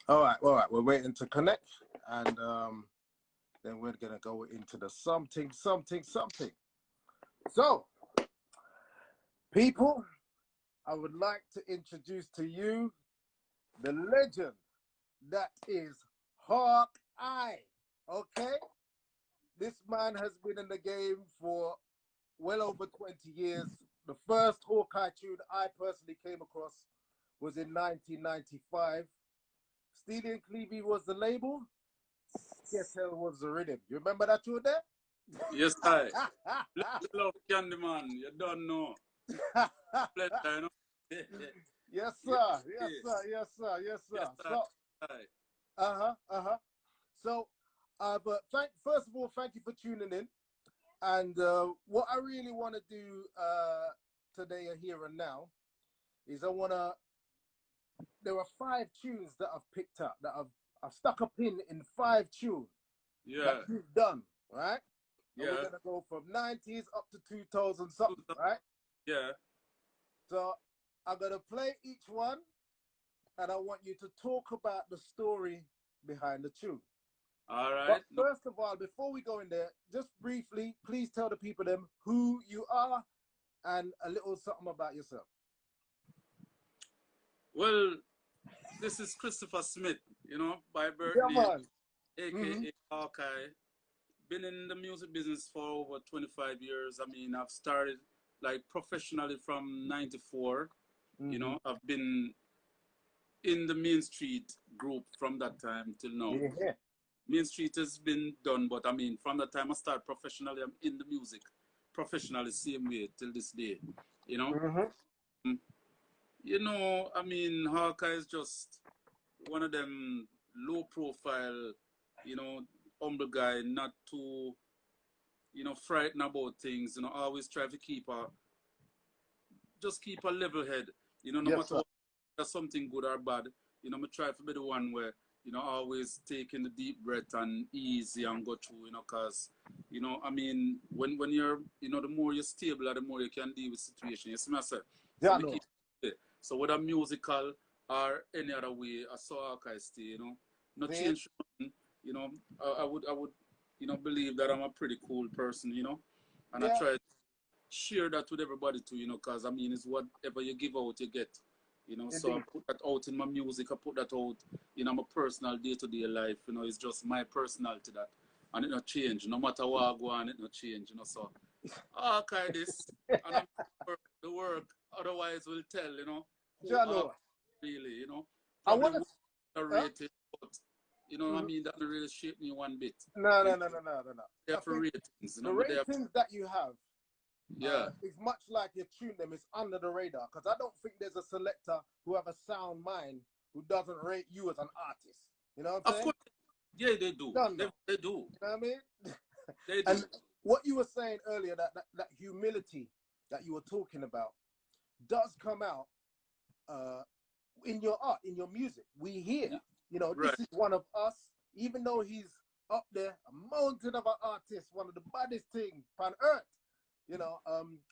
All right, all right. We're waiting to connect, and then we're gonna go into the something. So, people, I would like to introduce to you the legend that is Hawkeye. Okay, this man has been in the game for well over 20 years. The first Hawkeye tune I personally came across was in 1995. Steely and Clevie was the label. Skettel was the rhythm. You remember that tune there? Yes, I love Candyman. You don't know. Pleasure, you know? Yes, sir. Yes, sir. Yes, sir. Yes, sir. Yes, So, So, but first of all, thank you for tuning in. And what I really want to do today, here and now, is there are 5 tunes that I've picked up that I've stuck a pin in 5 tunes that you've done, right? And we're gonna go from 90s up to 2000 something, right? Yeah. So I'm gonna play each one, and I want you to talk about the story behind the tune. All right. But first of all, before we go in there, just briefly, please tell the people them who you are and a little something about yourself. Well, this is Christopher Smith, you know, by birth name, aka Hawkeye. Been in the music business for over 25 years. I mean, I've started like professionally from 94. You know, I've been in the Main Street group from that time till now. Yeah. Main Street has been done, but I mean, from the time I started professionally, I'm in the music professionally, same way till this day. You know, you know, I mean, Hawkeye is just one of them low profile, you know, humble guy, not too, you know, frightened about things. You know, always try to keep a level head. You know, no matter what, there's something good or bad. You know, I try to be the one where, you know, always taking the deep breath and easy and go through, you know, because, you know, I mean, when you're, you know, the more you're stable, the more you can deal with situations. You see me, I say? So whether musical or any other way, I saw Hawkeye stay, you know. No change, you know, I would, you know, believe that I'm a pretty cool person, you know. And I try to share that with everybody too, you know, because, I mean, it's whatever you give out, you get. You know, so I put that out in my music. I put that out in my personal day-to-day life. You know, it's just my personality that, and it not change. No matter what I go on, it not change. You know, so okay, this and I'm the work. Otherwise, will tell. You know, who really. You know, I want to rate it, but you know, I mean, that don't really shape me one bit. No. They're for ratings. You know, the ratings that you have. It's much like you tune them. It's under the radar because I don't think there's a selector who have a sound mind who doesn't rate you as an artist. You know what I'm saying? Of course, yeah, they do. They do. You know what I mean? They do. And what you were saying earlier, that humility that you were talking about, does come out in your art, in your music. We hear, you know, this is one of us. Even though he's up there, a mountain of an artist, one of the baddest things on earth. You know,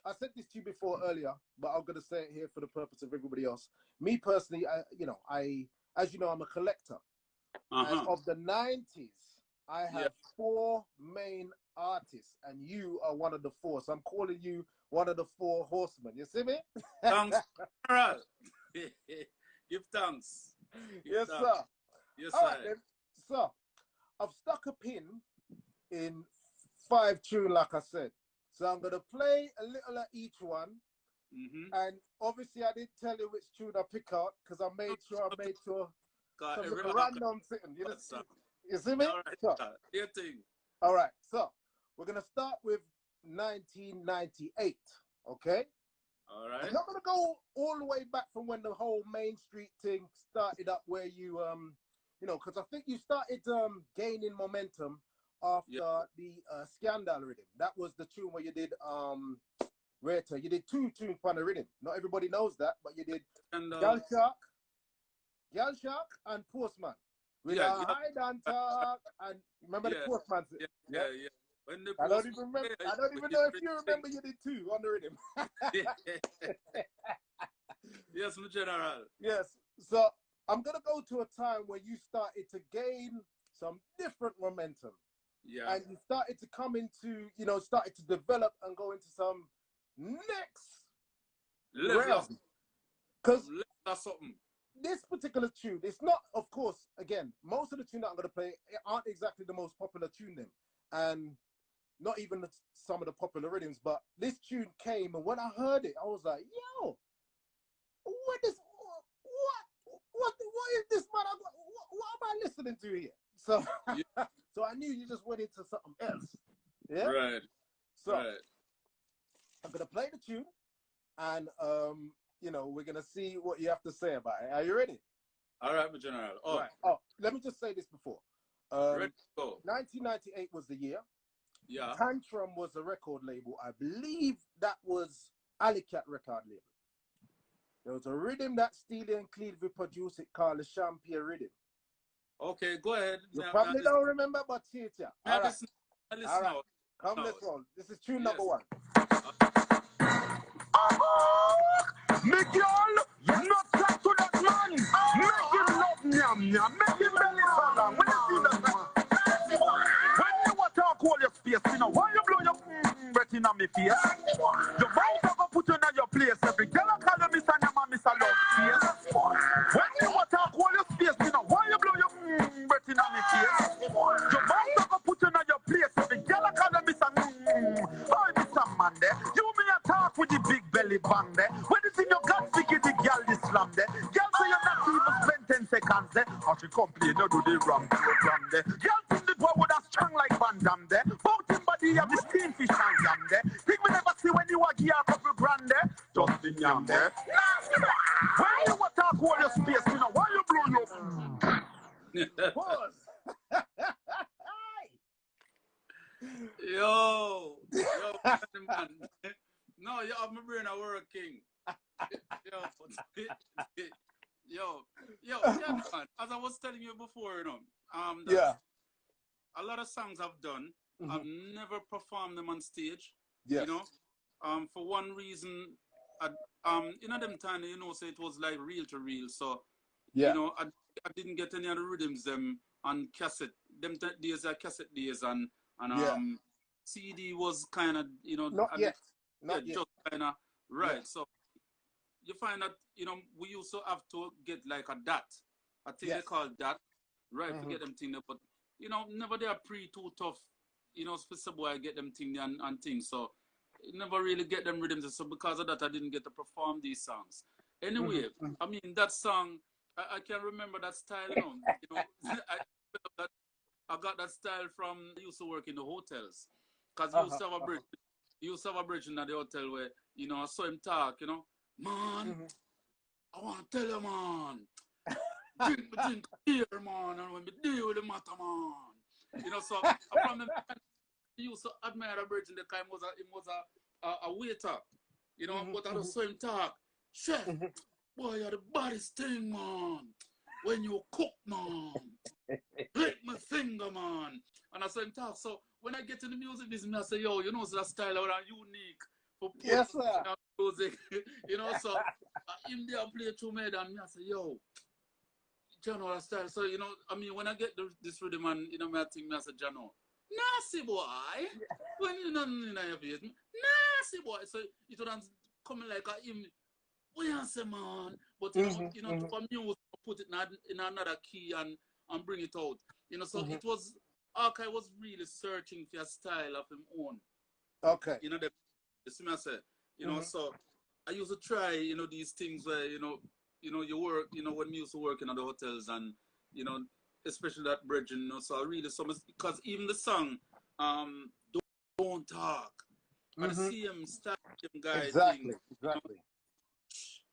I said this to you before earlier, but I'm going to say it here for the purpose of everybody else. Me personally, you know, as you know, I'm a collector. And of the 90s, I have 4 main artists, and you are one of the 4. So I'm calling you one of the 4 horsemen. You see me? Thanks. Give thanks. Yes, sir. Yes, all right, then. So I've stuck a pin in 5 tunes, like I said. So I'm going to play a little of each one. And obviously I didn't tell you which tune I pick out because I made sure some little random sitting. You see me? All right. So we're going to start with 1998. Okay? All right. I'm not going to go all the way back from when the whole Main Street thing started up where you, you know, because I think you started gaining momentum after the Scandal Rhythm. That was the tune where you did Rata. You did 2 tunes on the rhythm. Not everybody knows that, but you did Gal Shark and Postman. With a hide and talk and remember the Postman? Yeah. When the I don't even remember. I don't even know if you remember you did 2 on the rhythm. Yes, my general. Yes. So I'm gonna go to a time where you started to gain some different momentum. Yeah. And you started to come into, you know, started to develop and go into some next level. Because this particular tune, it's not, of course, again, most of the tune that I'm going to play aren't exactly the most popular tune then. And not even some of the popular rhythms, but this tune came, and when I heard it, I was like, yo, what is this, man? What am I listening to here? So, yeah. So I knew you just went into something else. Yeah. Right. So I'm gonna play the tune, and you know, we're gonna see what you have to say about it. Are you ready? All right, my general. Oh, right. Oh, let me just say this before. Ready to go. 1998 was the year. Yeah. Tantrum was a record label. I believe that was Alley Cat record label. There was a rhythm that Steely and Cleavey produced. It called the Champagne Rhythm. Okay, go ahead. You probably don't remember, but see it here. All right. All right. Come, let's roll. This is tune number 1. Me girl, not talk to that man. Make him love nyam nyam. Make him belly so long. When you see that, when you want to talk all your space, you know why you blow your breath in on me face. Your mouth ever put you in your place. Every girl I call you Mr. Nyama, Mr. Love Space. When you want to talk all your space, you know why you blow your breath in on me face. Your mouth ever put you in your place. Every girl I call you Mr. Oh, Mr. Man there. You me a talk with the big belly bang there. When it's in your gut, figure the girl this slam there. Girl say you're not even spend 10 seconds there. How she complain, you do the wrong program there. Girl think the boy would have strong like Van Damme there. Bout him body have the steam fish and yam there. Think we never see when you are give a couple grand there. Just the yam there. When you want to talk all your space, you know why you blow your Pause. Yo, man. No, you have my brain a working. Yeah, man. As I was telling you before, you know, a lot of songs I've done, I've never performed them on stage. Yes. You know, for one reason, you know, them time, you know, so it was like reel to reel. So, you know, I didn't get any other rhythms them on cassette. Them days are cassette days, and CD was kind of, you know, not yet. Just kind of right. So you find that, you know, we used to have to get like a DAT. I think they call DAT, right? Forget them thing there, but you know, never they are too tough. You know, specific boy get them thing and things. So never really get them rhythms. So because of that, I didn't get to perform these songs. Anyway, I mean that song, I can remember that style. You know, I got that style from I used to work in the hotels. Because you used to have a bridge in the hotel where, you know, I saw him talk, you know. Man, I want to tell you, man. Drink here, man. And when we deal with the matter, man. You know, so from the he used to admire the bridge in the time. He was a waiter. You know, but I just saw him talk. Chef, boy, you're the baddest thing, man. When you cook, man. Lick my finger, man. And I saw him talk. So when I get in the music business, I say, yo, you know, so that style are unique for music. You know, so him there play to me, and I say, yo, Jano style. So, you know, I mean, when I get this rhythm, and you know, I think I say, Jano, nasty boy. When you know in your face, nasty boy. So it would come like a him. What you say, man? But you know, to amuse, put it in another key and bring it out. You know, so it was Hawkeye was really searching for a style of his own. Okay. You know, you see me I said, you know, so I used to try, you know, these things where, you know, you work, you know, when we used to work in the hotels and, you know, especially that bridge, you know, so I really because even the song, Don't Talk, and the same style guy exactly. You know,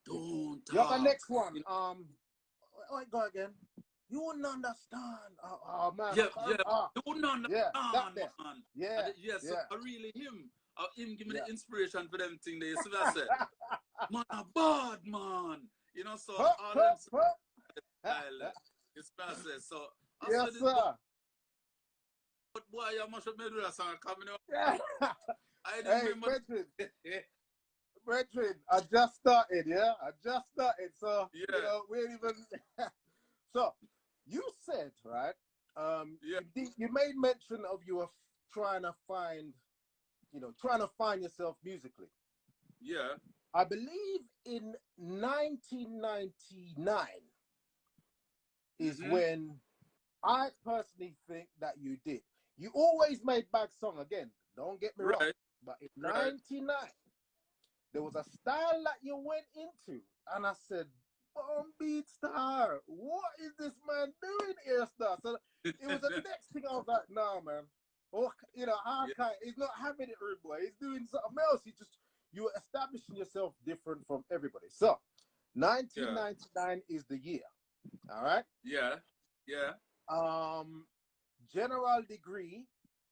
don't talk. You have the next one. You know, go again. You wouldn't understand. Oh man. You wouldn't understand, man. So I really him give me the inspiration for them thing. So I said, man, a bad man. You know, so all them style is process. So I said, sir. But boy, you must have made that song coming up. I didn't remember. Brethren, I just started, I just started. So, you know, we ain't even, So, you said, right? You made mention of you were trying to find yourself musically. Yeah. I believe in 1999 is when I personally think that you did. You always made back song again. Don't get me wrong. But in 99, there was a style that you went into, and I said, "Bomb Beat Star, what is this man doing here, Star?" So it was the next thing I was like, "Nah, man. Oh, Hawkeye, he's not having it, rude boy. He's doing something else. You were establishing yourself different from everybody." So 1999 is the year. All right. Yeah. General Degree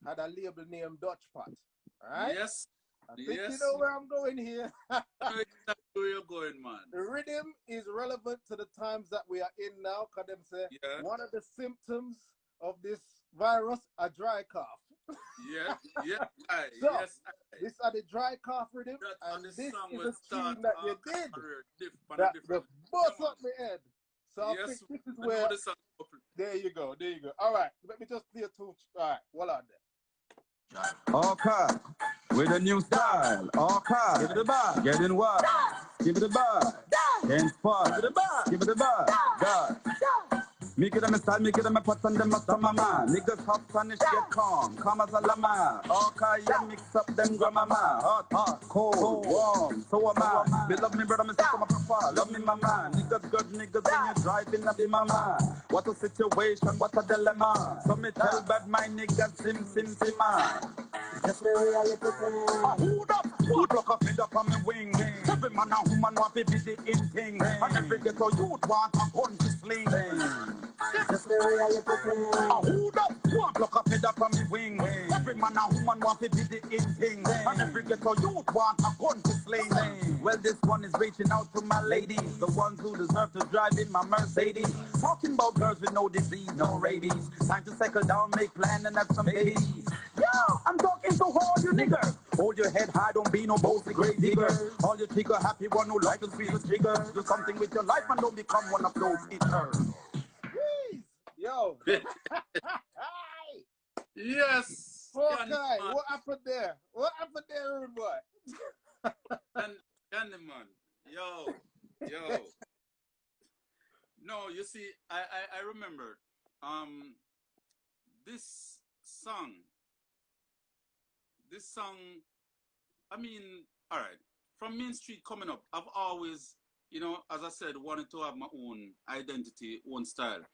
had a label named Dutch Pot. All right. Yes. I think you know where I'm going here. I know exactly where you're going, man. The rhythm is relevant to the times that we are in now, because them say one of the symptoms of this virus, a dry cough. So, this are the dry cough rhythm, and this is a tune that you did that bust up my head. So I think this is where. There you go. All right, let me just play a tune. All right, what are there? Hawkeye, with a new style. Hawkeye, give it a bar, getting wild. Give it a bar, can't fall. Give it a bar, give it a bar, God. Make it a style, make it a pattern, them a summer man. Niggas hot, Spanish get calm as a llama. Hawkeye, yeah, mix up them grandmama. Hot, cold, warm, so am I. They love me, brother, me sister, my papa. Love me, mama. Niggas good, niggas when you driving up the mama. What a situation, what a dilemma. So me tell bad my niggas, sim, man. Just the reality. Hold up, who block a feed up on me wing? Every man and woman want to be the in thing. And every ghetto youth want a gun to sling. Just the reality. Hold up, who block a feed up on me wing? Every man and woman want to be the in thing. And every ghetto youth want a gun to sling. Well, this one is reaching out to my ladies, the ones who deserve to drive in my Mercedes. Talking about girls with no disease, no rabies. Time to settle down, make plans and have some babies. Yo, I'm talking to all you niggers. Hold your head high, don't be no bossy great digger. All you trigger happy one who like to see the trigger. Do something with your life and don't become one of those eaters. Yo. Yes. Hawkeye, what happened there? What happened there, rude boy? Candyman. Yo. No, you see, I remember this song, I mean, all right, from Main Street coming up, I've always, as I said, wanted to have my own identity, own style.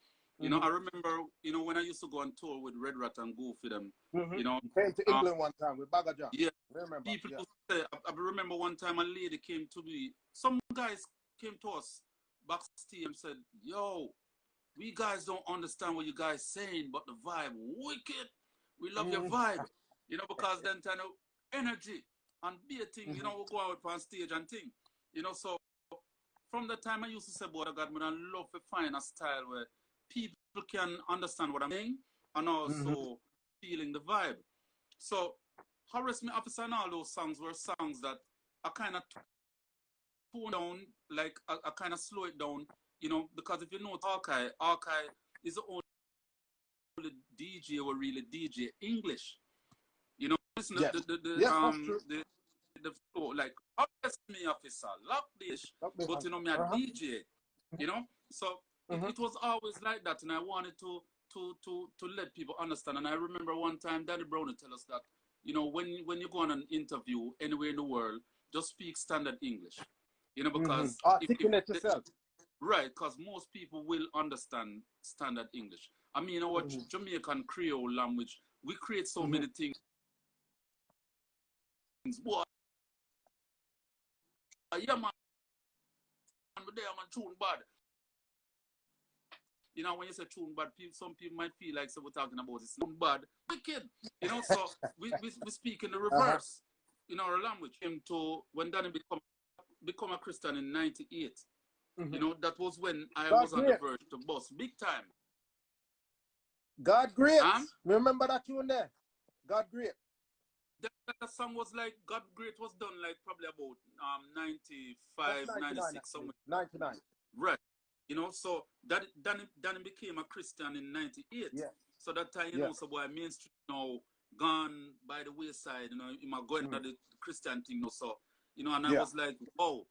I remember, when I used to go on tour with Red Rat and Goofy them, came to England one time with Bagaja. Yeah. People say, I remember one time a lady came to me, some guys came to us backstage and said, "Yo, we guys don't understand what you guys saying, but the vibe wicked. We love your vibe." Because then kind of energy and be a thing, we go out on stage and thing. So from the time I used to say, "Boy, God, I love to find a style where people can understand what I'm saying and also feeling the vibe." So Horace Me Officer and all those songs were songs that I kind of tone down, like I kind of slow it down, because if you know Hawkeye is the only DJ who really DJ English. Listen to the flow, like Horace Me Officer, lock this, but me a DJ, So it was always like that, and I wanted to let people understand. And I remember one time Danny Brown would tell us that, when you go on an interview anywhere in the world, just speak standard English. Because articulate yourself. Right, because most people will understand standard English. I mean, our Jamaican Creole language, we create so many things. Boy, yeah, man, I'm tune bad. When you say tune bad, some people might feel like we're talking about it's not bad, wicked. So we speak in the reverse. Our language came to when Danny become a Christian in '98. That was when I was on the verge to bust big time. God Great. Remember that tune there? God Great. That song was like, God Great was done like probably about 95, 96, somewhere. 99. Right. You know, so that Danny became a Christian in '98. Yeah. So that time, you know, so boy, mainstream now gone by the wayside. You know, him a going to the Christian thing. You know, so you know, and I was like, wow.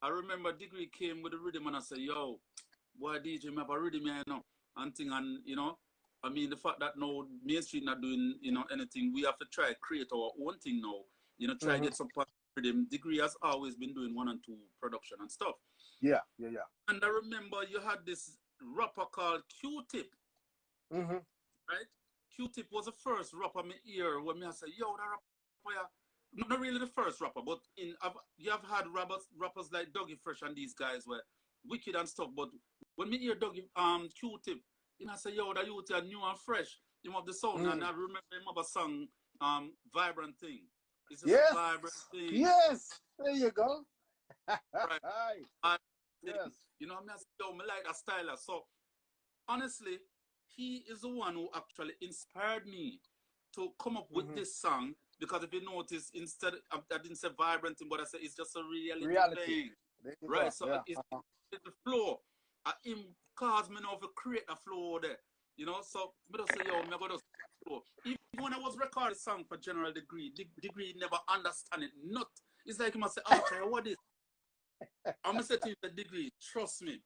I remember Degree came with the rhythm, and I said, yo, boy, DJ, me have a rhythm here, you know, and thing, and you know, I mean, the fact that now mainstream not doing, you know, anything, we have to try create our own thing now. You know, try get some part of rhythm. Degree has always been doing 1 and 2 production and stuff. Yeah. And I remember you had this rapper called Q-Tip. Right? Q-Tip was the first rapper me hear when me I say, yo, that rapper, yeah. Not really the first rapper, but you have had rappers like Dougie Fresh and these guys were wicked and stuff. But when me hear Dougie Q-Tip, you know, I say, yo, that youth are new and fresh. You have the sound, and I remember him of a song, Vibrant Thing. It's just a vibrant thing. Yes, there you go. Right. You know, I say, yo, me like that style. So honestly, he is the one who actually inspired me to come up with this song, because if you notice, instead I didn't say vibrant thing, but I said it's just a reality thing. Right? Go. So it's the flow. Him caused me now to create a flow there. You know, so I just say, yo, I'm going to flow. Even when I was recording a song for General Degree never understand it. Not. It's like he must say, okay, what is I'm going to say to you, the Degree, trust me.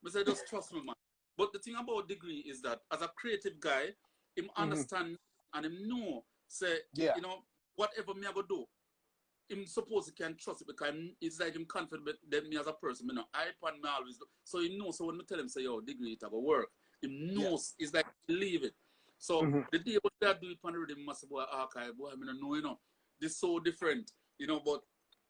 I say, just trust me, man. But the thing about Degree is that as a creative guy, him understand and him know, say, you know, whatever me I go do, him suppose he can trust it, because it's like him confident that me as a person, you know, I pan me always do. So he knows, so when me tell him, say, yo, Degree, it will work, he knows, it's like, leave it. So the day when I do it on the rhythm, must boy, Hawkeye, boy, I mean, know, you know, this so different, you know, but,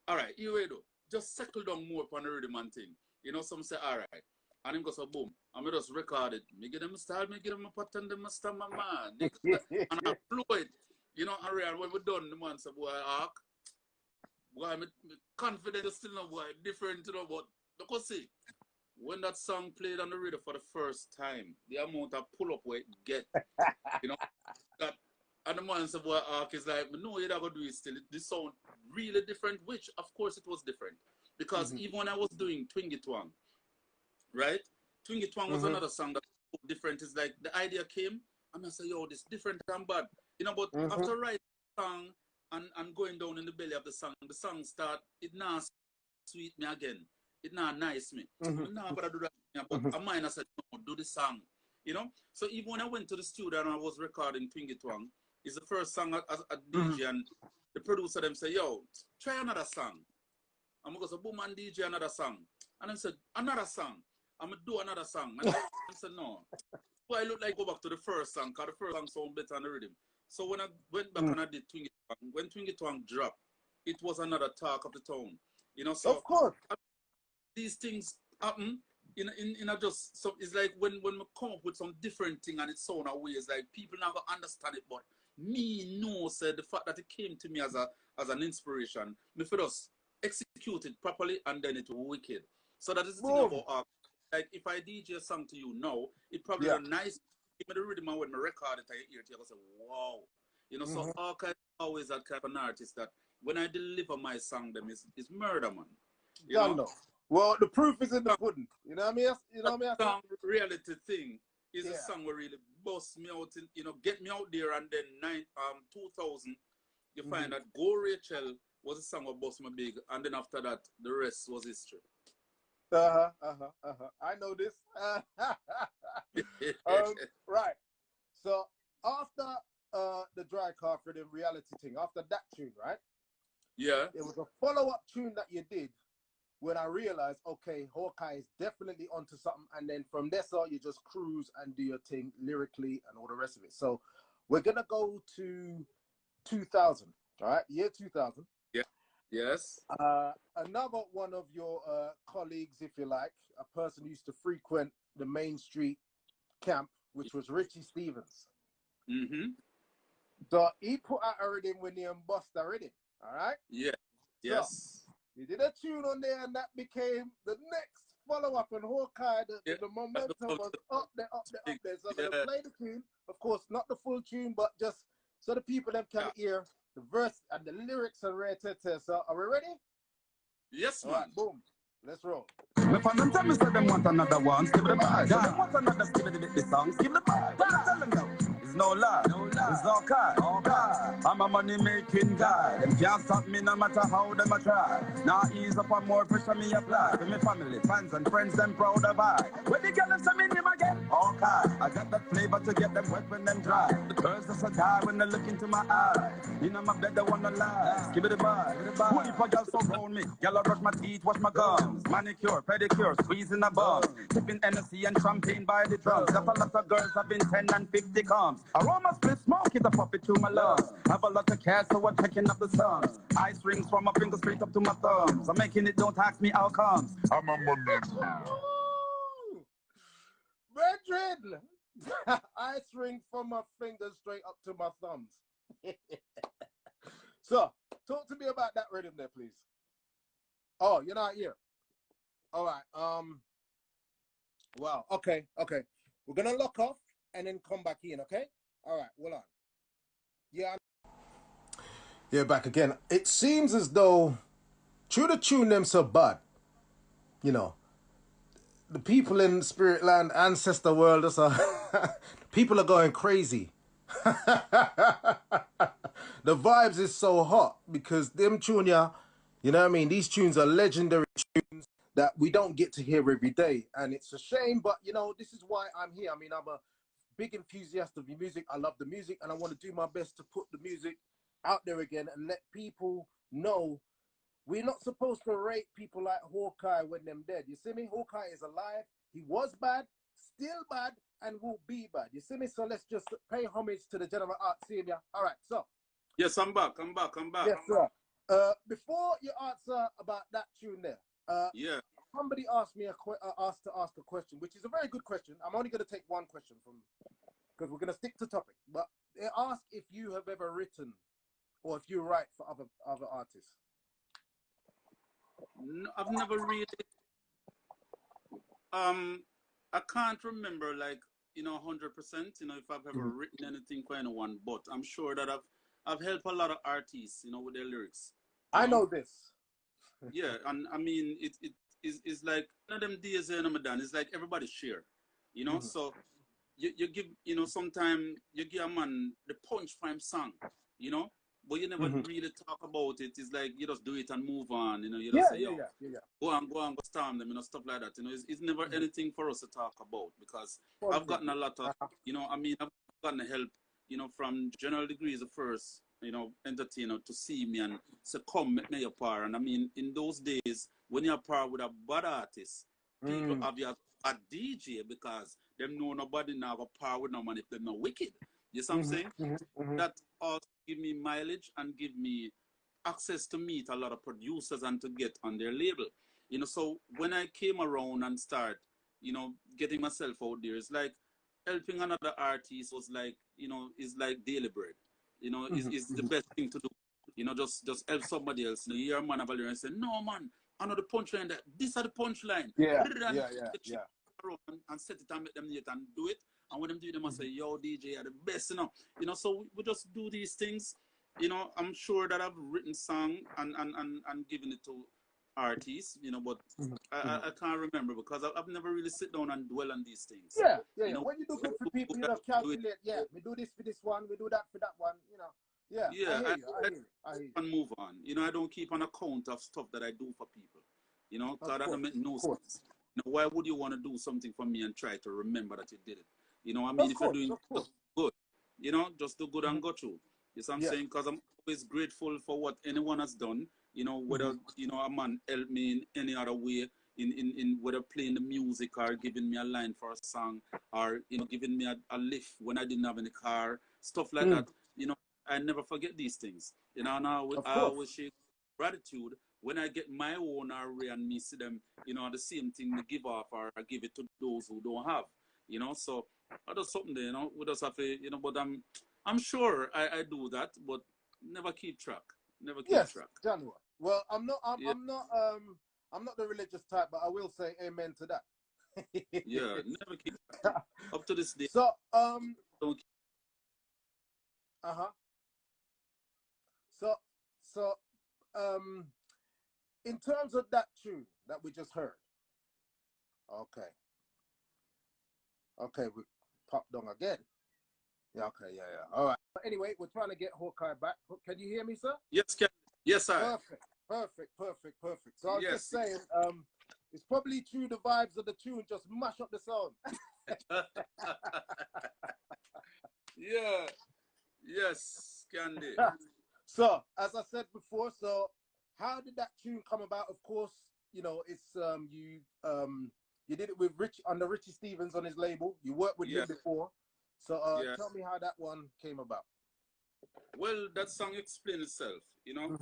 all right, here we go. Just settle down more upon the rhythm and thing. You know, some say, all right. And him goes, so boom. And me just record it. Me get them style, me get them a pattern, them a stammer, man. And I flow it. You know, and when we're done, the man say, boy, Hawk, boy, I'm confident still no boy, different, you know, but look what see. When that song played on the radio for the first time, the amount of pull up where it get, you know, that, and the man said, boy, Hawk is like, no, you're not going to do it still. This sound really different, which, of course, it was different. Because even when I was doing Twingy Twang, right? Twingy Twang was another song that was different. It's like the idea came, and I said, yo, this different and bad. You know, but after writing the song and going down in the belly of the song start, it now sweet me again. It now nice me. Now but I do that. But a mind I said, no, do the song. You know? So even when I went to the studio and I was recording Twingy Twang, it's the first song as a DJ, and the producer them say, yo, try another song. I'm going to say, boom, and DJ another song. And I said, another song. I'm going to do another song. And I said, no. So I look like go back to the first song, because the first song sound better on the rhythm. So when I went back and I did Twingy Twang, when Twingy Twang dropped, it was another talk of the town. You know, so of course. These things happen in a just, so it's like when we come up with some different thing and it sound away, it's like people never understand it, but me know, said the fact that it came to me as an inspiration, me for us execute it properly and then it will wicked. So that is the thing about like if I DJ a song to you now, it probably a nice give me the rhythm when me record it, I hear it, I say, wow. You know, so Hawkeye always that kind of an artist that when I deliver my song, them is murder, man. You know? Well, the proof is in the pudding. You know what I mean? You know what I mean? Song reality thing is a song where really bust me out, in, you know, get me out there, and then 2000, you find that Go Rachel was a song that bust me big, and then after that, the rest was history. I know this. Right. So after the Dry Car for the reality thing, after that tune, right? Yeah. It was a follow-up tune that you did when I realized, okay, Hawkeye is definitely onto something. And then from there, so you just cruise and do your thing lyrically and all the rest of it. So we're going to go to 2000, all right? Year 2000. Yeah. Yes. Another one of your colleagues, if you like, a person who used to frequent the Main Street camp, which was Richie Stevens. So he put out a rhythm when he embossed a rhythm, all right? Yeah. Yes. So, he did a tune on there, and that became the next follow-up. And Hawkeye, the momentum was up there. So I'm going to play the tune. Of course, not the full tune, but just so the people them can hear the verse and the lyrics are right there. So are we ready? Yes, all man. Right, boom. Let's roll. Me fan them tell me say them want another one. Give the vibe. So them want another give the songs. Give the vibe. Tell them now. It's no lie. It's no car. I'm a money making guy. Them can't stop me no matter how them a try. Now ease up on more pressure me apply. For me family, fans and friends, them proud of I. When the girls say me name again, Hawkeye. I got that flavor to get them wet when them dry. The girls just a die when they look into my eye. You know my bed they wanna lie. Give it a vibe. Who if a girl so round me? Girl I brush my teeth, wash my gums. Manicure, pedicure, squeezing a bum. Tipping Hennessy and champagne by the drums. Got a lot of girls having 10 and 50 comes. Aroma split smoke, it a pop it to my lungs. Have a lot of cash, so I'm checking up the sums. Ice rings from my fingers straight up to my thumbs. I'm making it, don't ask me outcomes. I'm a money. Brethren, ice ring from my fingers straight up to my thumbs. So, talk to me about that rhythm there, please. Oh, you're not here. All right. Wow. Okay. We're gonna lock off and then come back in. Okay. All right. Hold on. Yeah, back again. It seems as though true to tune them so bad. You know, the people in spirit land, ancestor world, people are going crazy. The vibes is so hot because them tune, you know what I mean? These tunes are legendary tunes that we don't get to hear every day. And it's a shame, but you know, this is why I'm here. I mean, I'm a big enthusiast of the music. I love the music and I want to do my best to put the music out there again and let people know we're not supposed to rate people like Hawkeye when they're dead. You see me? Hawkeye is alive. He was bad, still bad, and will be bad. You see me? So let's just pay homage to the general art scene. All right, so. Yes, I'm back. Yes, sir. Before you answer about that tune there, yeah. Somebody asked me asked to ask a question, which is a very good question. I'm only going to take one question from, because we're going to stick to topic. But they ask if you have ever written or if you write for other artists. No, I've never really. I can't remember, like, you know, 100%. You know, if I've ever written anything for anyone, but I'm sure that I've helped a lot of artists, you know, with their lyrics. I know this. Yeah, and I mean, it's like one of them days in Ramadan. It's like everybody share, you know. So you give, you know, sometimes you give a man the punch for him song, you know, but you never really talk about it. It's like you just do it and move on, you know. You just say, yo, go on, go storm them, you know, stuff like that. You know, it's never anything for us to talk about because I've gotten a lot of, you know, I mean, I've gotten help, you know, from General Degrees of first, you know, entertainer to see me and say, come, make me your par. And I mean, in those days, when you're par with a bad artist, people have you a DJ because them know nobody now have a par with no man if they're not wicked. You see what I'm saying? That also give me mileage and give me access to meet a lot of producers and to get on their label. You know, so when I came around and start, you know, getting myself out there, it's like helping another artist was like, you know, is like daily bread. You know, is the best thing to do. You know, just help somebody else. You know, you hear a man about and say, no man, I know the punchline that this are the punchline. Yeah. And set it and make them yet and do it. And when them do it, they must say, yo, DJ are the best, you know. You know, so we just do these things. You know, I'm sure that I've written song and given it to artists, you know, but I can't remember because I've never really sit down and dwell on these things. Yeah. You know, when you do good for people, you know, calculate, we do this for this one, we do that for that one, you know. Yeah, I hear you. And move on. You know, I don't keep an account of stuff that I do for people. You know, because that don't make no sense. You know, why would you want to do something for me and try to remember that you did it? You know, I mean, if you're doing good, you know, just do good and go through. You see what I'm saying? Because I'm always grateful for what anyone has done. You know, whether, you know, a man helped me in any other way, in whether playing the music or giving me a line for a song or, you know, giving me a lift when I didn't have any car, stuff like that. You know, I never forget these things. You know, now I always share gratitude when I get my own array and me see them, you know, the same thing to give off or I give it to those who don't have, you know. So I do something there, you know, we just have to, you know, but I'm sure I do that, but never keep track. Never keep track. January. Well, I'm not the religious type, but I will say amen to that. Yeah, never keep track. Up to this day. So don't keep. So in terms of that tune that we just heard? Okay. Okay, we popped on again. Yeah, okay, yeah. All right. But anyway, we're trying to get Hawkeye back. Can you hear me, sir? Yes, yes, sir. Perfect. So I was just saying, it's probably true the vibes of the tune just mash up the sound. Yeah. Yes, Candy. So, as I said before, so how did that tune come about? Of course, you know, it's you did it with Rich under Richie Stevens on his label. You worked with him before. So tell me how that one came about. Well, that song explains itself, you know.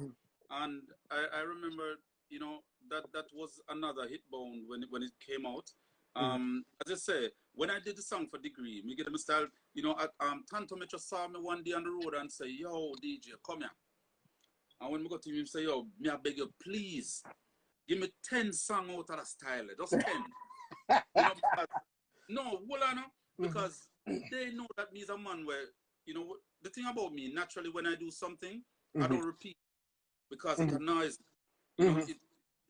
And I remember, you know, that was another hit bone when it came out. As I say, when I did the song for Degree, me get them style, you know, Tanto Metro saw me one day on the road and say, yo, DJ, come here. And when we got to him, say, yo, me I beg you, please, give me 10 songs out of that style. Just 10. You know, because they know that me's a man where, you know, the thing about me, naturally, when I do something, I don't repeat because it annoys me. You know, it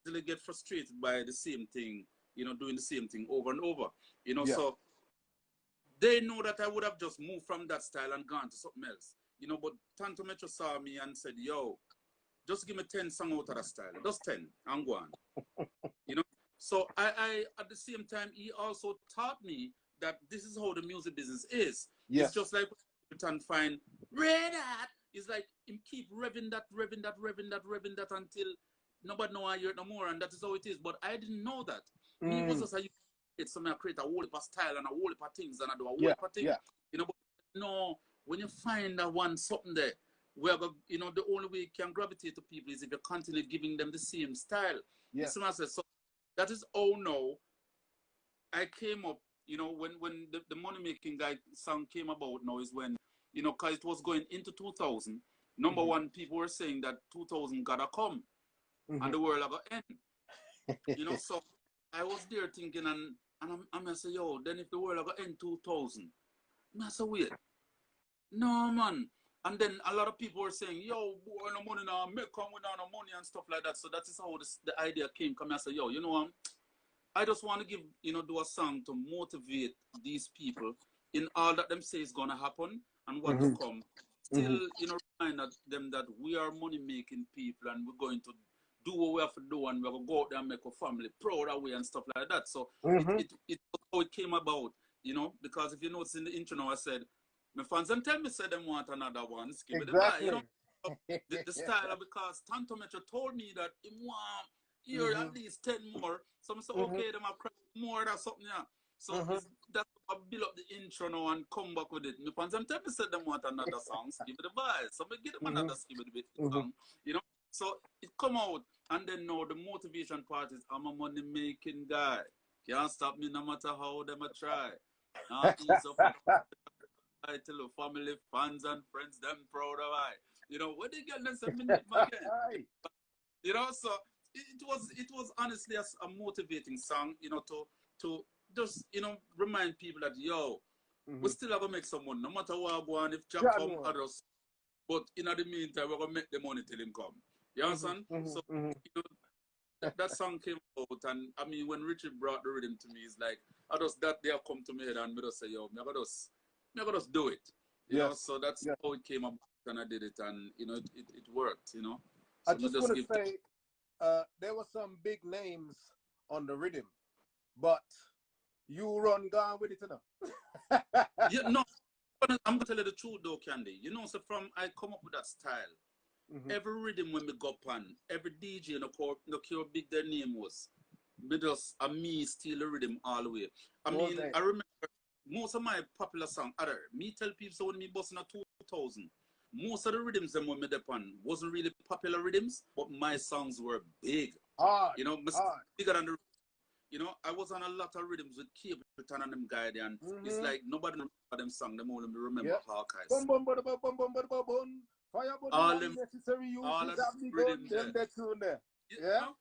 easily get frustrated by the same thing, you know, doing the same thing over and over. You know, so they know that I would have just moved from that style and gone to something else. You know, but Tanto Metro saw me and said, yo, just give me 10 songs out of that style. Just 10 and go on. You know, so I at the same time, he also taught me that this is how the music business is. It's just like and find Red Hat. It's like him keep revving that until nobody know I hear it no more, and that is how it is. But I didn't know that. Me was just it's something I create a whole heap of style and a whole heap of things and I do a whole heap of things. You know, but no, when you find that one something there, where you know the only way you can gravitate to people is if you continue giving them the same style. So that is how now I came up. You know, when the money making guy song came about now is when, you know, because it was going into 2000. Number one, people were saying that 2000 gotta come and the world gotta end. You know, so I was there thinking, and I'm gonna say, yo, then if the world gotta end 2000, I say, wait, no man. And then a lot of people were saying, yo, boy, no money now, make come without no money and stuff like that. So that is how the idea came. Come and say, yo, you know, I just want to give, you know, do a song to motivate these people in all that them say is going to happen and what to come. Still, you know, remind them that we are money-making people and we're going to do what we have to do and we're going to go out there and make our family proud away and stuff like that. So it was how it came about, you know, because if you notice in the intro now, I said, my fans and tell me say them want another one. Give it back, you know, the style, because Tanto Metro told me that he want here at least 10 more. So I said, okay, them have more or something, yeah. So that's I build up the intro now and come back with it. My fans and tell me say them want another song, give it a vibe. So I give them another give it a bit song, you know. So it come out, and then now the motivation part is I'm a money making guy. Can't stop me no matter how them I try. Not ease up. I tell the family, fans and friends, them proud of I. You know, what they get them say minute again. You know, so it was honestly a motivating song, you know, to just, you know, remind people that, yo, we still have to make some money, no matter what go on, if Jack come at us. But in the meantime, we're gonna make the money till him come. You understand? So you know, that song came out, and I mean, when Richard brought the rhythm to me, it's like I just that day come to me and me just say, yo, me I gotta just do it. You know, so that's how it came about, and I did it, and you know, it worked. You know. So I just want to say, there were some big names on the rhythm, but you run gone with it, you know. Yeah, no, I'm gonna tell you the truth though, Candy. You know, so from I come up with that style. Every rhythm when we go on, every DJ in the court, look how big their name was. Me steal the rhythm all the way. I mean, I remember most of my popular songs, me tell people so when me busting a 2000, most of the rhythms them when me depend wasn't really popular rhythms, but my songs were big. You know, bigger than the, you know, I was on a lot of rhythms with Capleton and them guy there, and it's like nobody remember them song, them only remember Hawkeye. All them necessary use all that we go them that tune there. Yeah.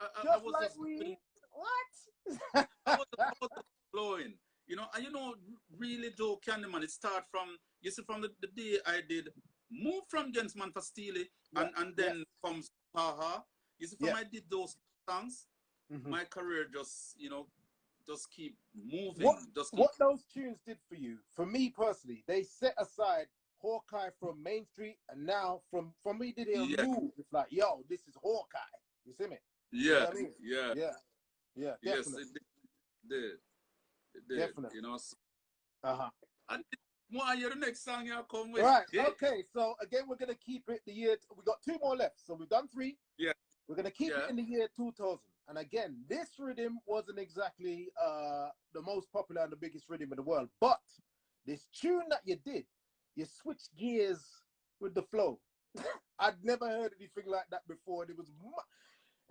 I was like we what? I was flowing. You know, and you know, really Joe Candyman, it started from, you see, from the day I did Move from Gensman for Steely, and then comes Haha. You see, from I did those songs, my career just, you know, just keep moving. What those tunes did for you, for me personally, they set aside Hawkeye from Main Street, and now from me did it move. It's like, yo, this is Hawkeye. You see me? Yeah, you know what I mean? yeah, definitely. Yes, it did. It did. Definitely. You know. So, and why you're the next song you come with? Right. Okay. So again, we're gonna keep it the year. We got 2 more left, so we've done 3. Yeah. We're gonna keep it in the year 2000. And again, this rhythm wasn't exactly the most popular and the biggest rhythm in the world, but this tune that you did, you switched gears with the flow. I'd never heard anything like that before. And it was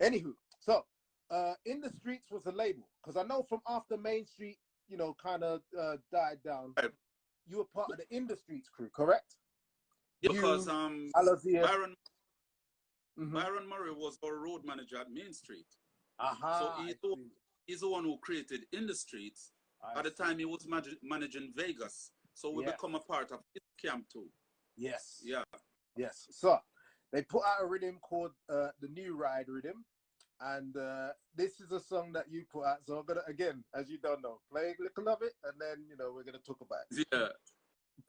anywho. So In the Streets was a label, because I know from after Main Street, you know, kind of died down. Right. You were part of the In the Streets crew, correct? Yeah, because Byron Murray was our road manager at Main Street. So he's the one who created In the Streets. At the time, he was managing Vegas. So we become a part of his camp too. Yes. Yeah. Yes. So they put out a rhythm called the New Ride Rhythm. And this is a song that you put out. So I'm going to, again, as you don't know, play a little of it. And then, you know, we're going to talk about it. Yeah.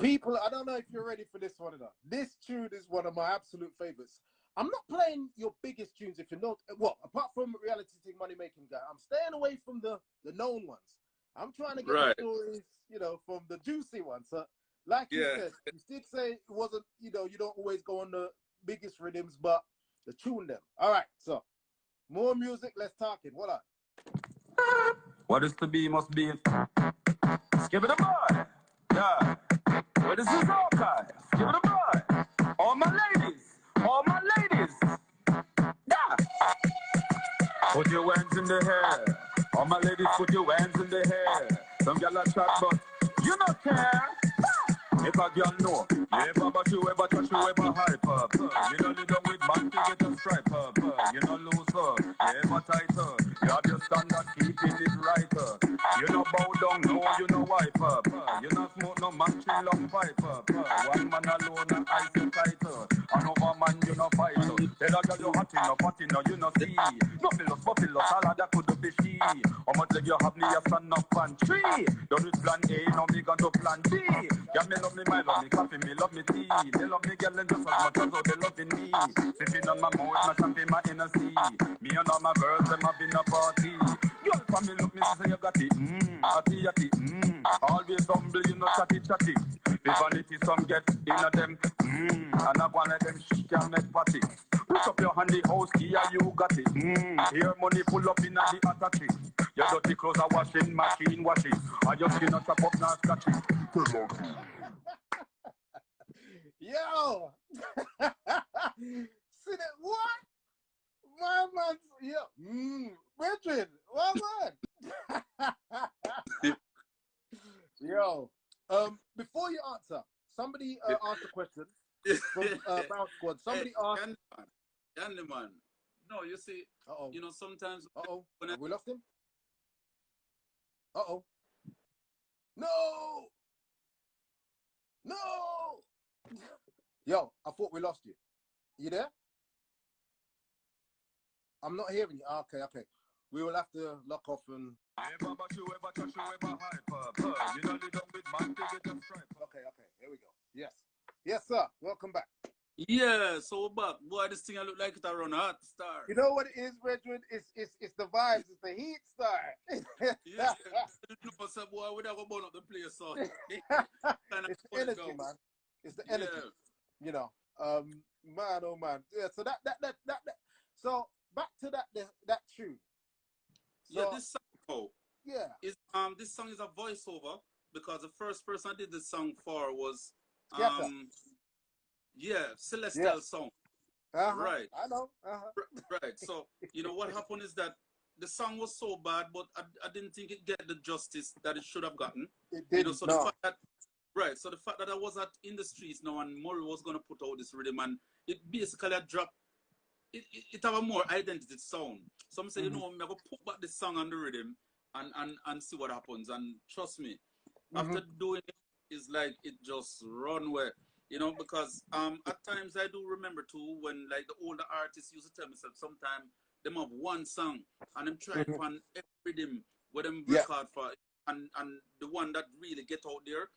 People, I don't know if you're ready for this one or not. This tune is one of my absolute favorites. I'm not playing your biggest tunes if you know. Well, apart from Reality Thing, Money Making Guy, I'm staying away from the known ones. I'm trying to get the stories, you know, from the juicy ones. So, like you said, you did say it wasn't, you know, you don't always go on the biggest rhythms, but the tune them. All right, so more music. Let's talk it. What up? What is to be must be. Skip it a boy. Yeah. Well, this is Hawkeye. Skip it a boy. All my ladies. All my ladies. Yeah. Put your hands in the hair. All my ladies, put your hands in the hair. Some gyal a chat, but you not care. If a girl know, you ever but you ever touch, you ever hype up. You don't live with man to get a stripe up. You don't lose her, you ever tighter. You have your standard, keeping it right. You no bow down, no, you no wipe up. You no smoke, no man, chill long pipe up. One man alone, and ice you tighter. Another man, you no fight. Tell a girl you hot in, no party, no, you no see. No pillows, but pillows, salad that could be she. How much leg you have, me a stand up and tree. Don't with plan A, no me got to plan B. Yeah, me love me, my love me, coffee, me love me tea. They love me girl and just as much as how they loving me. Sipping on my mouth, my champagne, my Hennessy. Me and all my girls, them having a party. Girl, for me, look me, say you got it. Atty, always humble, you know, chatty. The vanity some get in a them. And I one of them can make party. Put up your handy house key and you got it. Here money pull up in the attache. Your dirty clothes are washing machine washing. I just cannot chop up now scratch it. Yo! See that? What? My man's, yo. Richard, what man? Yo. Before you answer, somebody asked a question from Bounce Squad. Somebody asked. Candyman. No, you see, you know, sometimes. Have we lost him? No! Yo, I thought we lost you. You there? I'm not hearing you. Okay. We will have to lock off and. Okay. Here we go. Yes, sir. Welcome back. Yeah, so we're back. Boy, this thing I look like it run hot star. You know what it is, Redwood? It's the vibes. It's the heat star. Yeah. Boy, we never burn up the place, so. It's the energy, man. It's the energy. Yeah. You know, man, oh man. Yeah. So that. So back to that tune. So, yeah, this song. Yeah. Is this song is a voiceover because the first person I did this song for was Celestial Song. Right. I know. Right. So you know what happened is that the song was so bad, but I didn't think it get the justice that it should have gotten. It didn't. You know, so the fact that so the fact that I was in the streets now and Murray was gonna put out this rhythm and it basically dropped. It have a more identity sound. Some say, you know, I'm gonna put back the song on the rhythm and see what happens. And trust me, after doing it, it's like it just run where, you know, because at times I do remember too when like the older artists used to tell me sometimes them have one song and them try it on every rhythm where them record for, and the one that really get out there,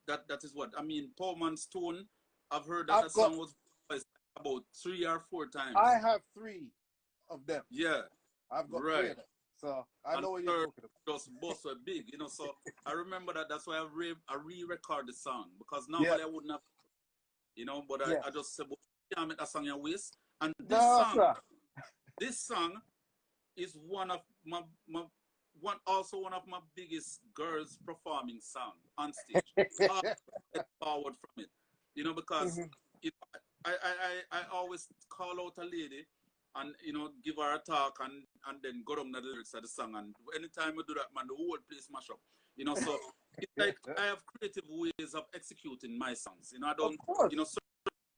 that is what I mean. Paul Man Stone, I've heard that song was about 3 or 4 times. I have 3 of them. Yeah, I've got 3 of them. So I know what you're talking about. Just boss were big, you know. So I remember that. That's why I re-record the song, because normally I wouldn't have, you know. But I just said, well, you can't make that song your waist. And this song is one of my one of my biggest girls performing song on stage. Forward from it, you know, because I always call out a lady and, you know, give her a talk and then go down the lyrics of the song. And anytime I do that, man, the whole place mash up. You know, so it's like I have creative ways of executing my songs. You know, I don't, you know, so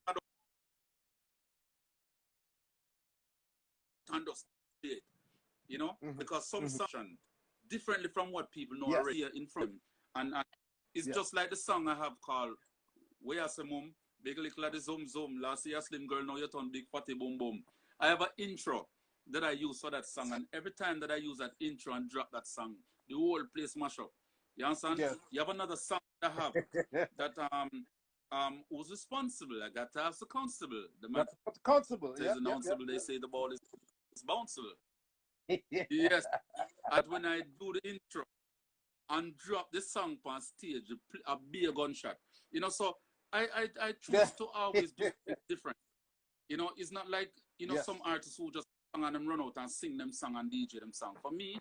I don't understand it, you know, because some songs differently from what people know already in front. And it's just like the song I have called Where I Say Mum, Big Little of the Zoom Zoom, last year slim girl, now you turn big fatty boom boom. I have an intro that I use for that song, and every time that I use that intro and drop that song, the whole place mash up. You understand? Yes. You have another song that I have that who's responsible? I got to ask the constable. The man constable. Says announceable. They say the ball is bounceable. Yes. And when I do the intro and drop the song on stage, a big gunshot. You know, so I choose to always do it different. You know, it's not like, you know, some artists who just sing and them run out and sing them song and DJ them song. For me,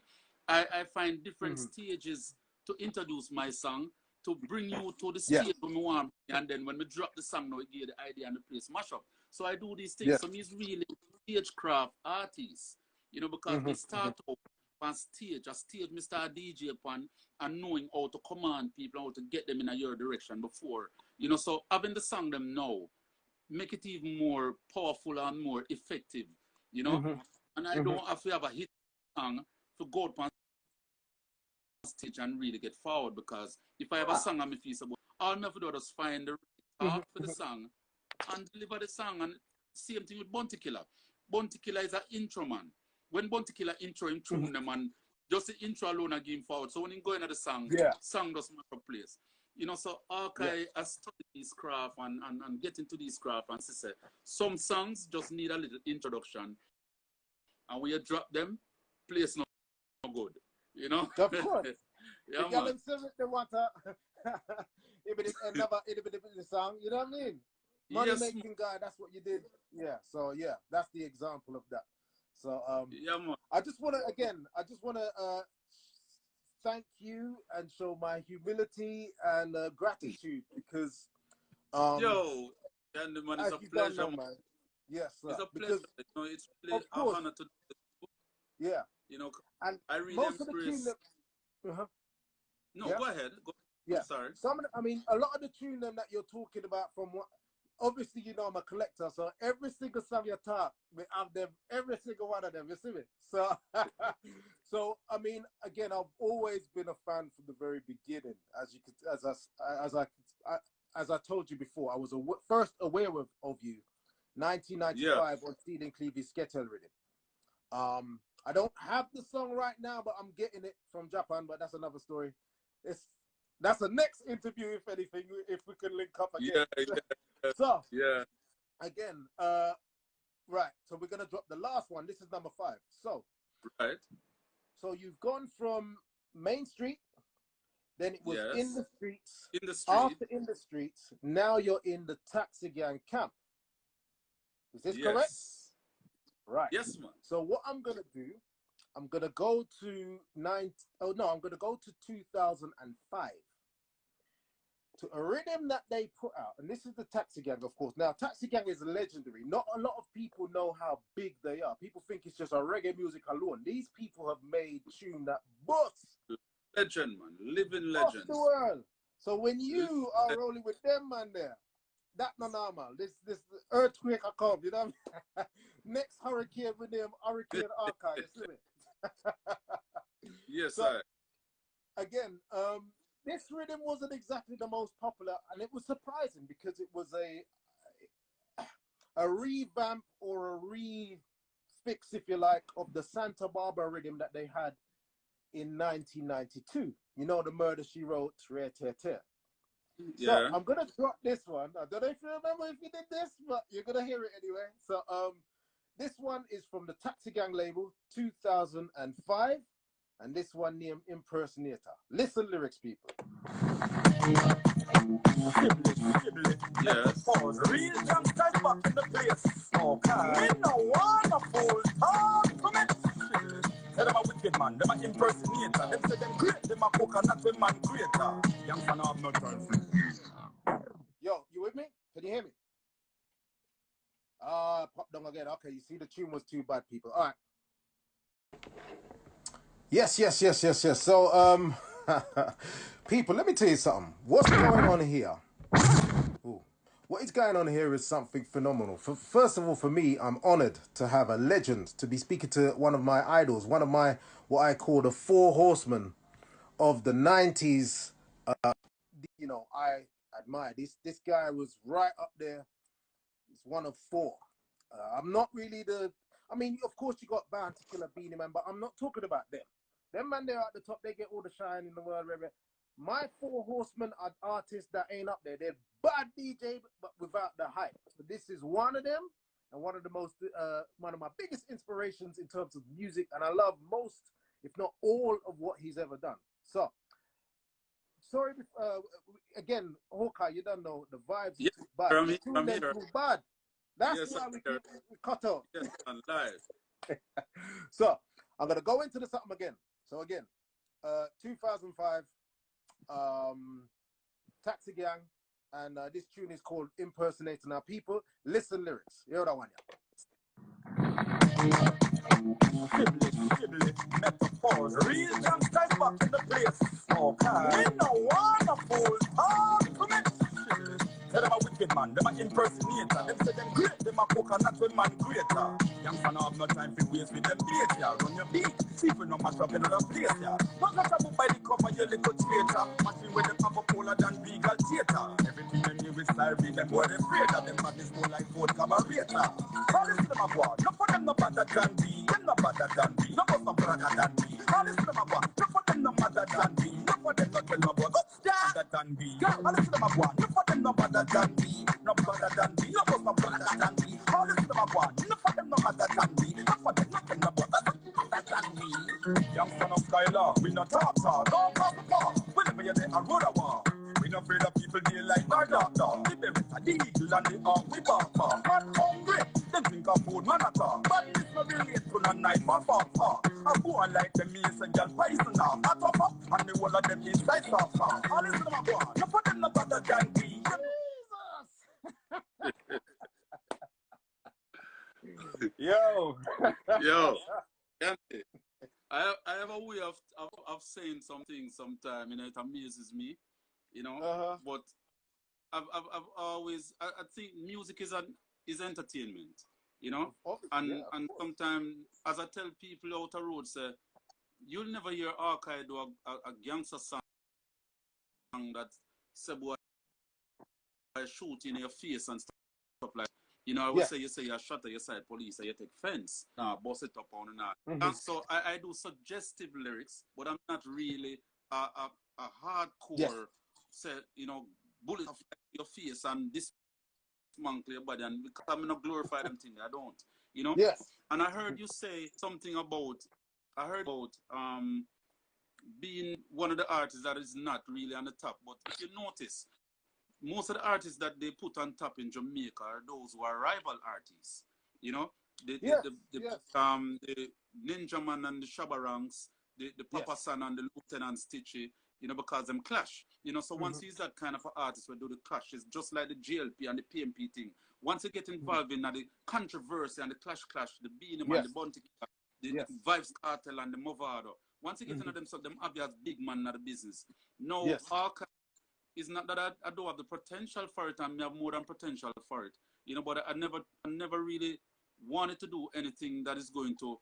I find different stages to introduce my song, to bring you to the stage when we want, and then when we drop the song, now it give the idea and the place mash up. So I do these things. So me's really stagecraft artist, you know, because we start off on stage, me start DJ upon and knowing how to command people, how to get them in your direction before, you know. So having the song them now, make it even more powerful and more effective, you know. And I don't have to have a hit song to go up on stage and really get forward, because if I have a song on my face about, all I have to do is find the talk for the song and deliver the song. And same thing with Bounty Killer. Bounty Killer is an intro man. When Bounty Killer intro him tune them, and just the intro alone I give him forward. So when he go into the song, song doesn't matter place. You know, so Hawkeye has studied this craft and get into this craft, and say some songs just need a little introduction, and when you drop them, place no good. You know? Of course. Yeah, man. They want to the song, you know what I mean? Money making guy, that's what you did. Yeah, so that's the example of that. So man. I just wanna thank you and show my humility and gratitude, because Candyman, it's a pleasure, man. Yes, sir. It's a pleasure. You know, it's really an honor to do this. Yeah. You know, and I really most embrace... of the tune No, go ahead. Yeah. Sorry. I mean, a lot of the tune that you're talking about, from what, obviously, you know, I'm a collector, so every single song you talk, we have them, every single one of them, you see me? So, so I mean, again, I've always been a fan from the very beginning. As you could, as I told you before, I was first aware of you, 1995 on Stealing Cleavy's Skettle Rhythm. I don't have the song right now, but I'm getting it from Japan, but that's another story. That's the next interview, if anything, if we can link up again. So, again, right, so we're going to drop the last one. This is number 5. So, so you've gone from Main Street, then it was In the Streets. In the Street. After In the Streets, now you're in the Taxi Gang camp. Is this correct? Right. Yes, man. So what I'm going to do, I'm going to go to I'm going to go to 2005. To a rhythm that they put out, and this is the Taxi Gang, of course. Now, Taxi Gang is legendary. Not a lot of people know how big they are. People think it's just a reggae music alone. These people have made tune that bust. Legend, man. Living legends. The world. So when you are rolling with them, man, there, that's not normal. This earthquake will come, you know? Next hurricane with them, Hurricane Hawkeye, you see me? Yes, so, sir. Again, this rhythm wasn't exactly the most popular, and it was surprising because it was a revamp or a fix, if you like, of the Santa Barbara rhythm that they had in 1992. You know, the Murder She Wrote, Rare Tear Tear. So I'm gonna drop this one. I don't know if you remember if you did this, but you're gonna hear it anyway. So this one is from the Taxi Gang label, 2005, and this one named Impersonator. Listen, lyrics, people. Yes. Real gangsters back in the place. Okay. Me no wanna fool talk to me. Them a wicked man, them a impersonator. Them say them great, them a coconut with man creator. Young fan have no time. Yo, you with me? Can you hear me? Pop down again. Okay, you see the tune was too bad, people. All right. Yes. So, people, let me tell you something. What's going on here? Ooh. What is going on here is something phenomenal. First of all, for me, I'm honored to have a legend, to be speaking to one of my idols, one of my, what I call the four horsemen of the 90s. You know, I admire this guy was right up there. He's one of four. I'm not really I mean, of course you got Bounty Killer, Beanie Man, but I'm not talking about them. Them man, they're at the top, they get all the shine in the world. My four horsemen are artists that ain't up there. They're bad DJ, but without the hype. So this is one of them, and one of the most, one of my biggest inspirations in terms of music, and I love most, if not all, of what he's ever done. So, sorry, again, Hawkeye, you don't know the vibes. Yeah, bad. I'm Too bad. That's yes, why we cut off. Yes, I'm live. So I'm gonna go into the something again. So again, 2005, Taxi Gang, and this tune is called "Impersonating Our People." Listen, lyrics. Hear that one, yeah. Metaphors, real gangsters back in the place. Okay. Me no wanna fool talk to me. Them a wicked man, them a impersonator. Them say them great, them a coconut with man creator. Young fan have no time for waste with them beat, yeah. Run your beat, see if you no mash up in another place, yeah. Not got a book by the cover, you little traitor. Matching with them have a polar than legal theater. Everything them here is style, read them boy, they afraid of them, but this more like fourth carburetor. All this to them a war, no for them no better than me. Them no better than me, no for some brother than me. All this to them a war, no for them no matter than me. No for them no tell no boy, better than me. All this to them a war, no for them no better than me. No better than me, no for some brother than me. All this to them a war, no for them no matter than me. No for them no tell no boy, better than me. Young son of Skylar, we no talk, no pass the bar. Whenever you're there, I roll a war. We no afraid of people deal like our doctor. The beretta, the eagle, and the arm we bark for. Man hungry, them think of food, man attack. But this no relate to no knife or fork. I go on like them, me is a girl poison off. I top up, and the whole of them inside soft. All this to them a go on. No for them no better than me. Jesus! Yo! I have a way of saying something sometimes, you know, it amazes me, you know. But I've always I think music is entertainment, you know. And sometimes, as I tell people out the road, say you'll never hear Hawkeye do a gangster song that say boy shoot in your face and stuff like. You know, I would say you say you're shot at your side police, and you take fence, bust it up on and that. So I do suggestive lyrics, but I'm not really a hardcore, say, you know, bullet off your face and dismantle your body, and because I'm not glorify them things, I don't, you know. And I heard you say something about, being one of the artists that is not really on the top, but if you notice, most of the artists that they put on top in Jamaica are those who are rival artists. You know, the Ninja Man and the Shabarangs, the Papa San and the Lieutenant Stitchy, you know, because them clash. You know, so once he's that kind of an artist who do the clash, it's just like the GLP and the PMP thing. Once you get involved in the controversy and the clash, the Beanie Man, the Bounty Killer, the Vibes Cartel and the Movado, once you get into them, so them obvious big man in the business. No, it's not that I don't have the potential for it, and I have more than potential for it, you know. But I never really wanted to do anything that is going to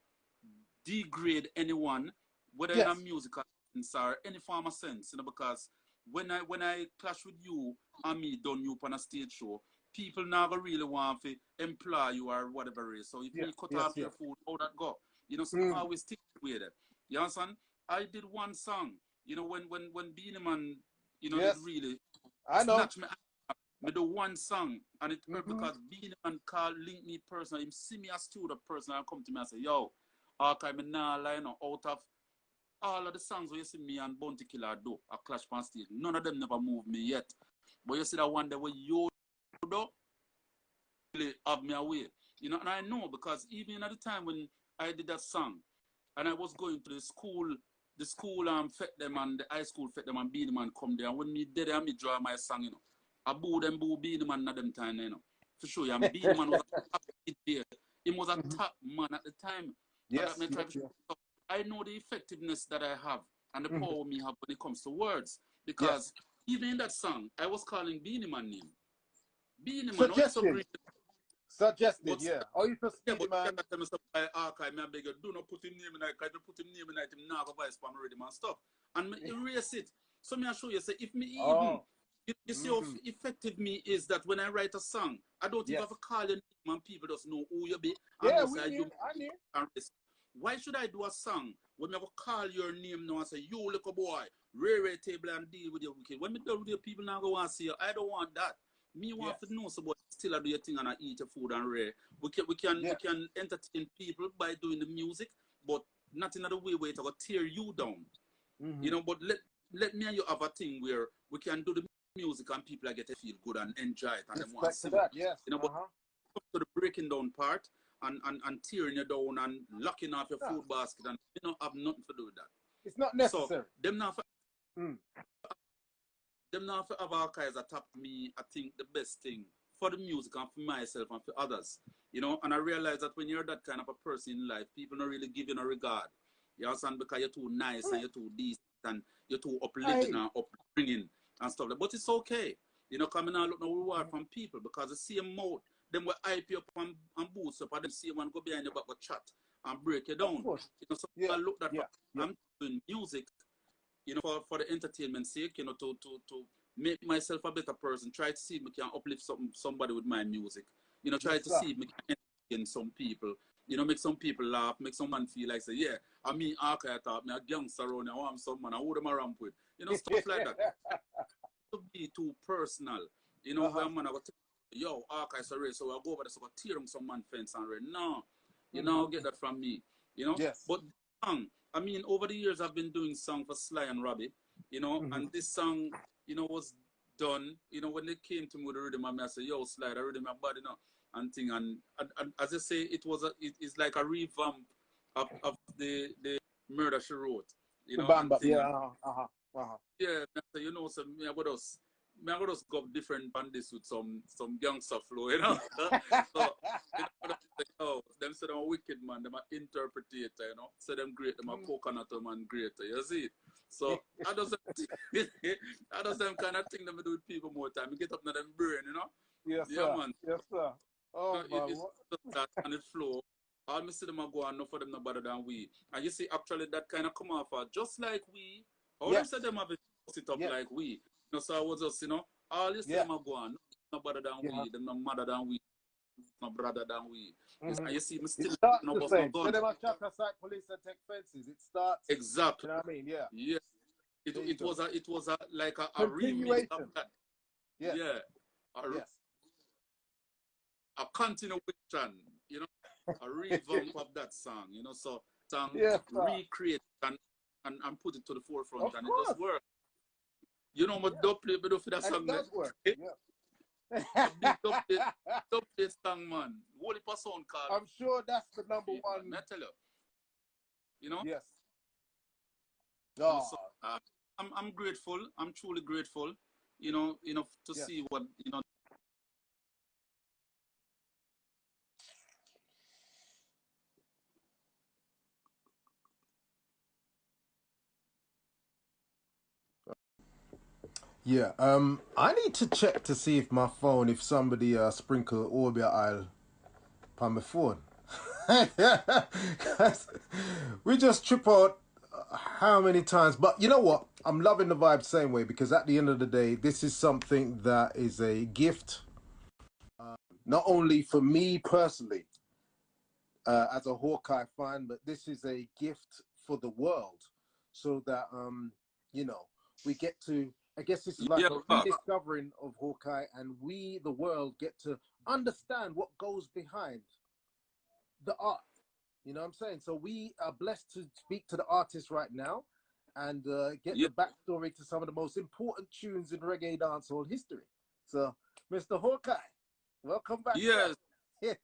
degrade anyone, whether in a musical sense or any form of sense, you know. Because when I clash with you and me done you on a stage show, people now really want to employ you or whatever it is. So if you cut off your food, how that go? You know, so I always stick with it. You understand? I did one song, you know, when Beenie Man, you know, did really snatch me. I do one song, and it hurt because Beenie Man link me personally. Him see me as studio person and come to me and say, yo, Hawkeye, me now line out of all of the songs where you see me and Bounty Killer do a clash pan stage. None of them never moved me yet. But you see that one day where you do really have me away. You know, and I know because even at the time when I did that song and I was going to the school fed them and the high school fed them and Beenie Man come there. And when me did it and me draw my song, you know, I boo Beenie Man at them time, you know. For sure, and Beenie Man was a top there. He was a top man at the time. Yes, I know the effectiveness that I have and the power me have when it comes to words. Because even in that song, I was calling Beenie Man name. Beenie Man, Suggested, yeah. Oh, you just but man. Archive, I beg you, do not put him name in it. Because you put him name in it, him now go buy spam Riddim and stuff. And me erase it. So me I show you, say, if me even, you see how effective me is that when I write a song, I don't even have to call your name and people just know who you be. Yeah, I knew. Why should I do a song when I call your name now and say, you little boy, Ray table and deal with your wicked? When me done with your people now go and see you, I don't want that. Me want to know somebody still I do your thing and I eat your food and rare. We can entertain people by doing the music, but not in another way where it will tear you down. You know, but let me and you have a thing where we can do the music and people get to feel good and enjoy it and them want to see it. You know, but to the breaking down part and tearing you down and locking off your food basket and you don't have nothing to do with that. It's not necessary. So them now for have Hawkeye as a top me, I think the best thing for the music and for myself and for others. You know, and I realize that when you're that kind of a person in life, people don't really give you no regard. You understand? Because you're too nice and you're too decent and you're too uplifting and upbringing and stuff like that. But it's okay. You know, coming out look no reward from people because the same mouth, them will hype you up and boost up and them see one go behind your back with chat and break you down. You know, so I look that I'm doing music, you know, for the entertainment sake, you know, to make myself a better person, try to see if I can uplift somebody with my music. You know, try to see if I can entertain some people. You know, make some people laugh, make someone feel like, say, yeah, I mean, Hawkeye thought me a gangster around, I want someone, I would them a ramp with. You know, stuff like that. To be too personal. You know, where man, I go, yo, Hawkeye, sorry, so I go over there, so I tear on some man fence and read. No, you know, get that from me. You know, but I mean, over the years, I've been doing song for Sly and Robbie, you know, and this song, you know, was done, you know, when they came to me with the rhythm, I said, yo, Sly, the rhythm, my body, you know, and thing, and as I say, it's like a revamp of the Murder She Wrote, you know. Yeah, you know, so me I got us go different bandits with some gangster flow, you know. So, you know, them say them a wicked man, them a interpretator, you know. So them great, them a coconut man greater, you see. So I just them kind of thing that we do with people more time. We get up in them brain, you know. Yes, yeah, sir. Man. Yes, sir. Oh, it's just that and it flow. All me see them a go and no for them no better than we. And you see actually that kind of come off just like we. All them say them have it sit up like we. You know, so I was just, you know, all you see them a go on no better than we, them no mother than we, no brother than we. And you see me still no the bust same. no gun. They never chat aside police and take fences. It starts exactly. You know what I mean? Yeah. Yeah. It was a like a remix of that. Yeah. A continuation, you know, a revamp of that song, you know, so song recreate and put it to the forefront, and it does work. You know, what dub play for that song. It does work. A big dub play song, man. Holy person called. I'm sure that's the number one. I tell you. You know? Yes. Oh. So, I'm grateful. I'm truly grateful. You know, to see what, you know. Yeah, I need to check to see if my phone, if somebody sprinkle Orbia oil on my phone. We just trip out how many times. But you know what? I'm loving the vibe same way, because at the end of the day, this is something that is a gift not only for me personally, as a Hawkeye fan, but this is a gift for the world, so that you know, we get to. I guess this is like a rediscovering of Hawkeye, and we, the world, get to understand what goes behind the art. You know what I'm saying? So we are blessed to speak to the artist right now and get the backstory to some of the most important tunes in reggae dancehall history. So, Mr. Hawkeye, welcome back. Yes. Yeah,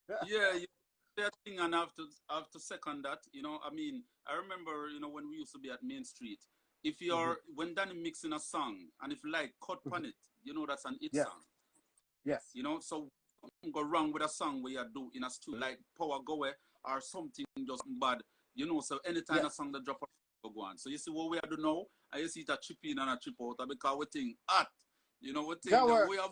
that thing, and I have to second that. You know, I mean, I remember, you know, when we used to be at Main Street, if you're when Danny mixing a song and if you like cut on it, you know that's an hit song. Yes. You know, so go wrong with a song where you do in a studio like Power Go Away or something just bad. You know, so anytime a song that drop go on. So you see what we are doing now, I see it a chip in and a chip out because we think hot. You know, we think that we are,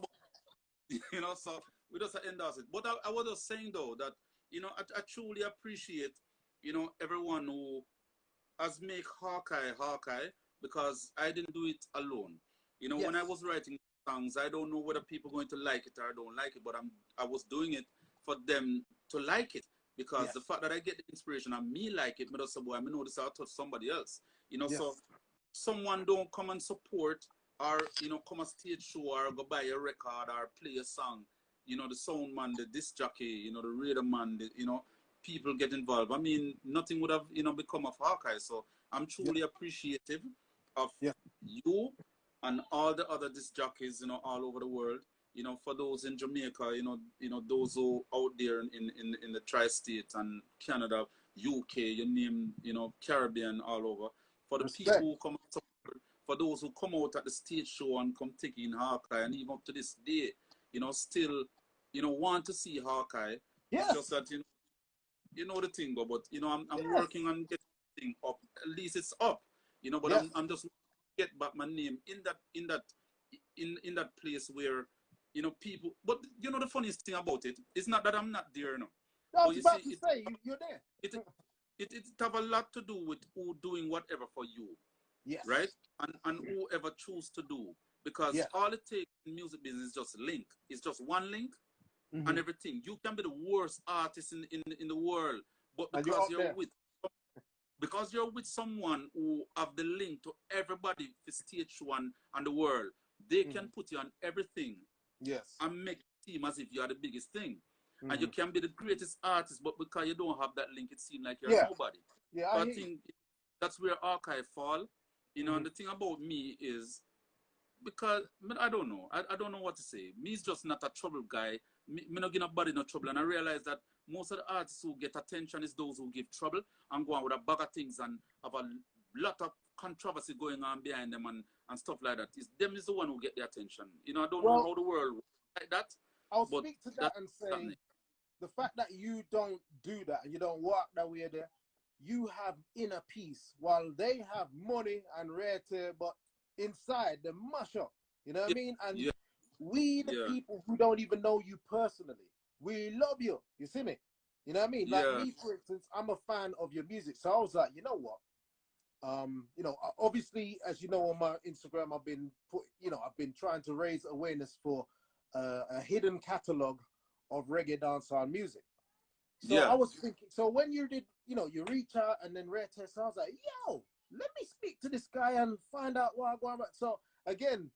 you know, so we just endorse it. But I was just saying though that, you know, I truly appreciate, you know, everyone who has make Hawkeye, because I didn't do it alone. You know, when I was writing songs, I don't know whether people are going to like it or don't like it, but I was doing it for them to like it, because the fact that I get the inspiration and me like it, me just say, boy, I know this I'll touch somebody else. You know, so someone don't come and support or, you know, come a stage show or go buy a record or play a song. You know, the sound man, the disc jockey, you know, the radar man, you know, people get involved. I mean, nothing would have, you know, become of Hawkeye. So I'm truly appreciative of you and all the other disc jockeys, you know, all over the world. You know, for those in Jamaica, you know, those who out there in the tri-state and Canada, UK, you name, you know, Caribbean, all over. For the people who come and support, for those who come out at the stage show and come taking Hawkeye, and even up to this day, you know, still, you know, want to see Hawkeye. It's just that, you know the thing, but you know, I'm working on getting the thing up. At least it's up, you know. But I'm just get back my name in that place where, you know, people. But you know, the funniest thing about it is not that I'm not there now. I was about to say you're there. It have a lot to do with who doing whatever for you. Yes. Right? And whoever choose to do. Because all it takes in music business is just a link. It's just one link and everything. You can be the worst artist in the world, but because you're with someone who have the link to everybody for stage one and the world, they can put you on everything. Yes. And make it seem as if you are the biggest thing. And you can be the greatest artist, but because you don't have that link, it seems like you're nobody. Yeah, I think that's where Hawkeye fall. You know, and the thing about me is, because I don't know. I don't know what to say. Me's just not a trouble guy. Me not give nobody no trouble. And I realize that most of the artists who get attention is those who give trouble and go on with a bag of things and have a lot of controversy going on behind them and stuff like that. It's them is the one who get the attention. You know, I don't know how the world works like that. I'll speak to that and say the fact that you don't do that and you don't walk that way there, you have inner peace while they have money and rarity, but inside the mash up. You know what I mean? And we, the people who don't even know you personally, we love you. You see me? You know what I mean? Like me, for instance, I'm a fan of your music. So I was like, you know what? You know, obviously, as you know, on my Instagram, I've been trying to raise awareness for a hidden catalog of reggae dancehall music. So I was thinking, so when you did, you know, you reach out and then rare test, I was like, yo, let me speak to this guy and find out why I'm going back. So again,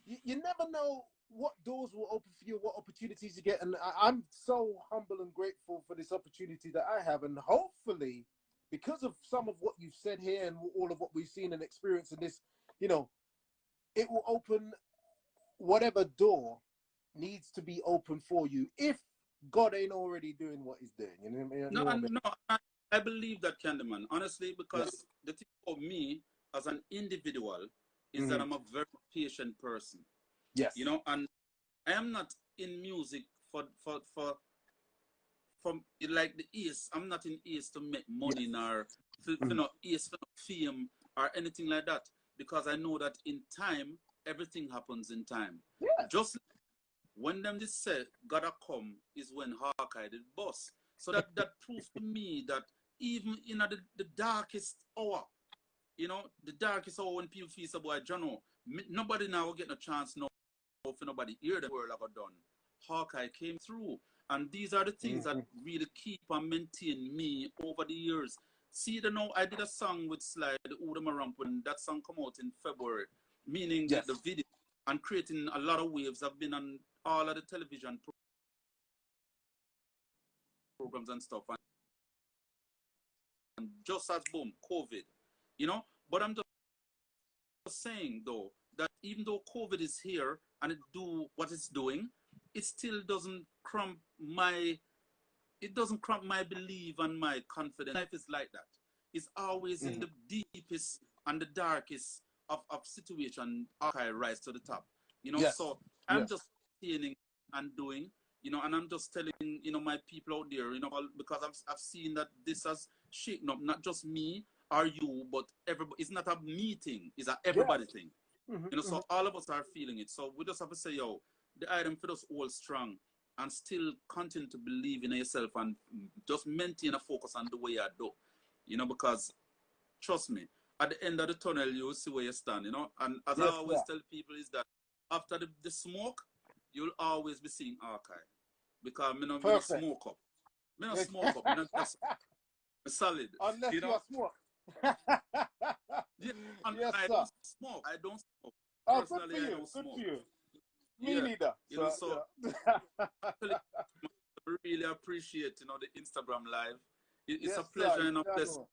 you never know what doors will open for you, what opportunities you get. And I'm so humble and grateful for this opportunity that I have. And hopefully, because of some of what you've said here and all of what we've seen and experienced in this, you know, it will open whatever door needs to be open for you if God ain't already doing what he's doing. You know what I mean? I believe that, Candyman, honestly, because the thing about me as an individual is that I'm a very patient person. Yes. You know, and I am not in music for like the East. I'm not in East to make money nor East for fame or anything like that, because I know that in time everything happens in time. Yeah. Just when them just say gotta come is when Hawkeye did boss. So that proves to me that even in the darkest hour, you know, the darkest hour when people feel so boy, Jono, nobody now will get a chance now for nobody hear the world I got done. Hawkeye came through. And these are the things that really keep and maintain me over the years. See, I did a song with Sly, the Udama Ramp, when that song come out in February, meaning the video, and creating a lot of waves. I've been on all of the television programs and stuff. And just as boom, COVID, But I'm just saying, though, that even though COVID is here and it do what it's doing, it still doesn't cramp my belief and my confidence. Life is like that. It's always in the deepest and the darkest of situation, Hawkeye rise to the top. So I'm just saying and doing, and I'm just telling, my people out there, because I've seen that this has shaken up, not just me or you, but everybody. It's not a me thing, it's a everybody thing. So all of us are feeling it. So we just have to say, yo, the item for us all strong and still continue to believe in yourself and just maintain a focus on the way you do. Because trust me, at the end of the tunnel, you'll see where you stand, And as I always tell people is that after the smoke, you'll always be seeing Hawkeye. Because me not smoke up. Me not smoke up. Me not just solid. Unless you are smoke. I don't smoke. I don't smoke. Oh, Personally, good for you. I don't smoke. Good for you. Me neither. I really appreciate, the Instagram live. It's a pleasure and a blessing.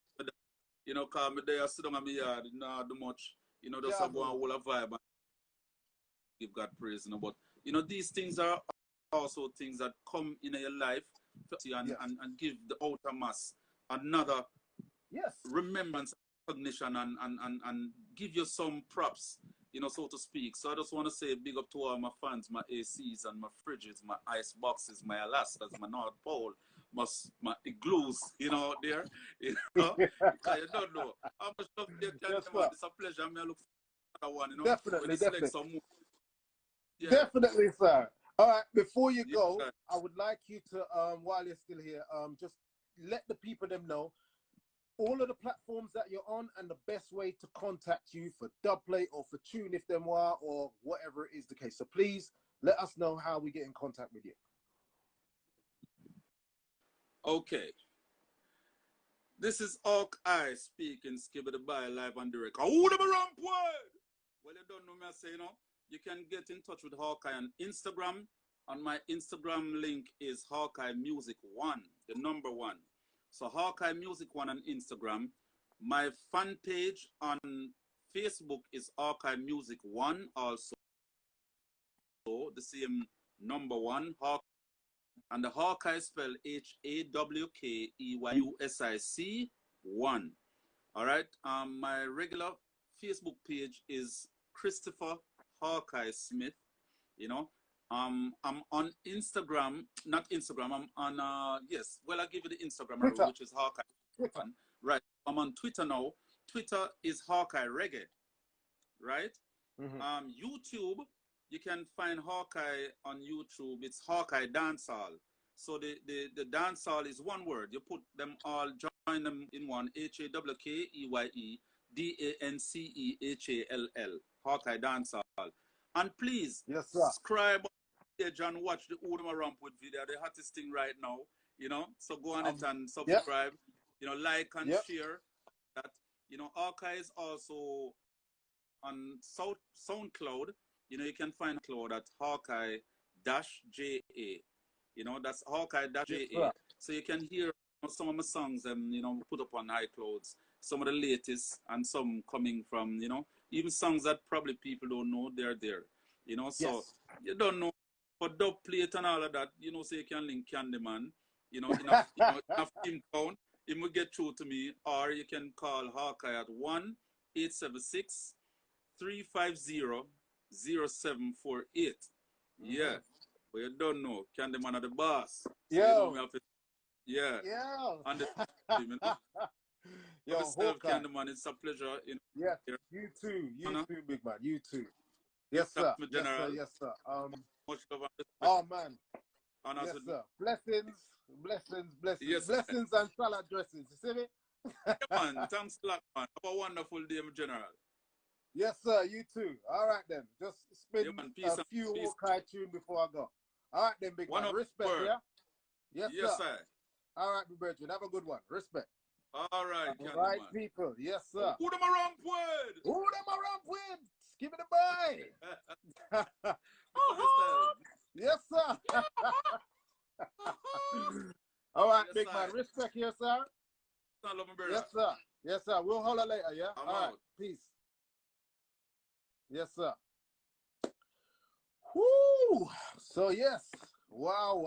Because me there sit down in my yard, not do much. Just go and hold a vibe and give God praise. But these things are also things that come in your life and give the outer mass another remembrance, recognition, and give you some props, so to speak. So I just want to say big up to all my fans, my ACs and my fridges, my ice boxes, my Alaskas, my North Pole, my igloos, there. Because you don't know how much love you can give. It's a pleasure. I look for another one, Definitely. Yeah. Definitely, sir. All right, before you go, I would like you to, while you're still here, just let the people know all of the platforms that you're on and the best way to contact you for dubplate or for tune if them are or whatever it is the case. So please let us know how we get in contact with you. Okay. This is Hawkeye speaking, Skibbity Bye, live and direct. Who the ramp word? Well, you don't know me, I say, you can get in touch with Hawkeye on Instagram. And my Instagram link is Hawkeye Music 1, the number 1. So Hawkeye Music 1 on Instagram. My fan page on Facebook is Hawkeye Music 1 also. So the same number 1, Hawkeye. And the Hawkeye spell HAWKEYUSIC 1. All right. My regular Facebook page is Christopher Hawkeye Smith. I'm on Instagram, not Instagram. I'm on I'll give you the Instagram, which is Hawkeye. Right. I'm on Twitter now. Twitter is Hawkeye Reggae. Right. YouTube, you can find Hawkeye on YouTube. It's Hawkeye Dancehall. So the dancehall is one word. You put them all, join them in one. HAWKEYEDANCEHALL. Hawkeye Dancehall. And please subscribe and watch the Udama Ramp with video, the hottest thing right now. So go on it and subscribe. Like and share that. Hawkeye is also on SoundCloud. You can find Cloud at Hawkeye-JA. That's Hawkeye-JA. So you can hear some of my songs put up on iClouds. Some of the latest and some coming from, even songs that probably people don't know, they're there. So you don't know for dub plate and all of that, so you can link Candyman, enough team count. It will get through to me, or you can call Hawkeye at 1-876-350-0748. Yeah. But you don't know. Candyman are the boss. So yeah. And Yo, Hawkeye. Candyman, it's a pleasure. Yeah, you too. You too, big man. You too. Yes, sir. Yes, sir. Yes, sir. Much love and respect. Oh, man. Yes, sir. Blessings. Yes, blessings and salad dressings. You see me? Yeah, man. Thanks a lot, man. Have a wonderful day, my general. Yes, sir. You too. All right, then. Just spin a few Hawkeye tunes before I go. All right, then, big man. Respect, yeah? Yes, yes, sir. All right, my brethren. Have a good one. Respect. All right, All right, people. Yes, sir. Who them around with? Who them around with? Give it a bye. Yes, sir. All right, yes, big man. Respect here, sir. Yes, sir. Yes, sir. We'll holler later, yeah? All right. Peace. Yes, sir. Whoo! So, yes. Wow.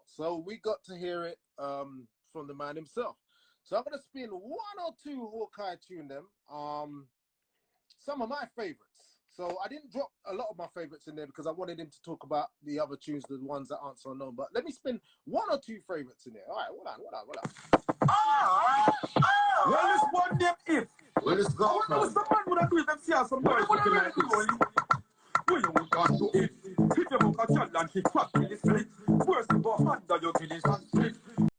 So, we got to hear it from the man himself. So, I'm going to spin one or two Hawkeye tune them. Some of my favorites. So, I didn't drop a lot of my favorites in there because I wanted him to talk about the other tunes, the ones that aren't so known. But let me spin one or two favorites in there. All right, hold on. Well, it's one name if. Well, it's gone. What's the man would have do them see some boys looking like this? What you want to do it? If you book a challenge, he crack in the split.